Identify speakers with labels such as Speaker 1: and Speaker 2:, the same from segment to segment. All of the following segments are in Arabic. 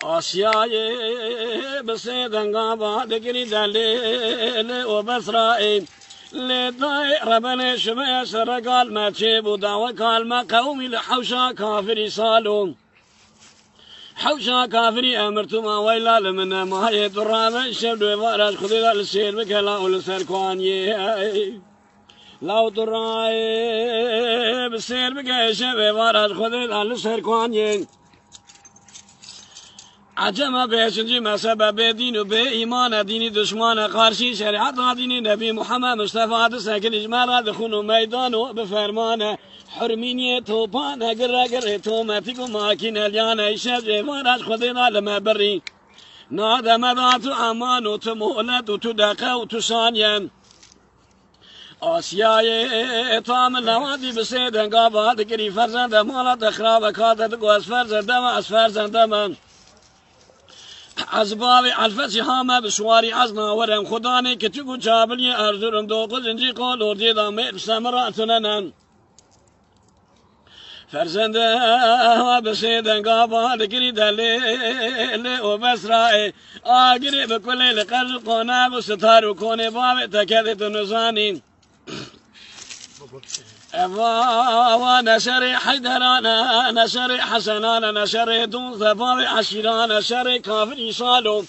Speaker 1: آسیای بسیدن قابا دگری دلیل و بسرائیم لدای ربنا شبه سرقال ما تشيب ودعوة كالما قومي لحوشا كافري صالون حوشا كافري أمرتما ويلا لمنا ما هي ترابة الشبد وفارش خذي للسير بكلا ولسركوان لو تراي بالسير بكلا الشبد وفارش خذي للسركوان عجم بيشنجي ما سبب دين وبإيمان دين دشمان قارشي شريعة دين نبي محمد مصطفى ساكن إجمالا دخون ميدان وبفرمان حرميني توبان قرر توماتيكو ماكين اليانا إشاد فراش خذنا لما بري نادى مذات أمان وتمولد وتدقى وتسانيا آسیای تام لوادی بسیدن قابا دکری فرزند مالا دخراب کادت قوز فرزند از فرزند من أسباب الفتح هامة بسواري عزنا ورم خداني كتبو جابلي أرزرم دوق زنجي قول وردي دامي بسمراتنا فرزنده بسيدن قابا لكري دليل وبسرائي آقري بكل لقرز قونا بستار وكوني بابي تكذت نزاني ونشر حيدرانا نشر حسنانا نشر دون ثباب عشيرانا نشر كافر صالو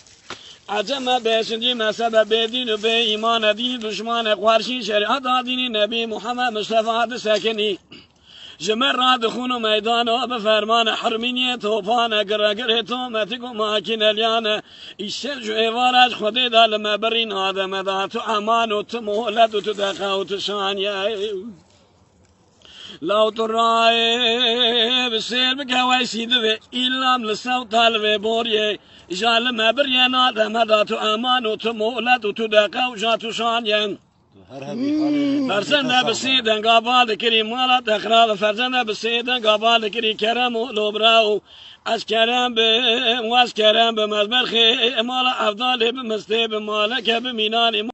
Speaker 1: عجم بيسنجي ما سبب دين بإيمان دين دشمان قوارشي شريعة دين نبي محمد مصطفى ساكني جمر دخون ميدان وبفرمان حرمينية توفان قرقر تومتكو ماكين اليانا الشرج إيوارج خدي دا لما برين هذا مذات أمان وتمولد وتدقى وتشانيا لو تراي بسير بكواي سيدوي إلام لسوط الوي بوريه جال ما بريانا دمدات أمان وتمولد وتدقى وجاتشانيا فرزنا بسيدن قابل كري مالا تخراب فرزنا بسيدن قابل كري كرم ولوبراو أسكرم واسكرم بمزبرخي مالا أفضل بمستيب مالك بميناني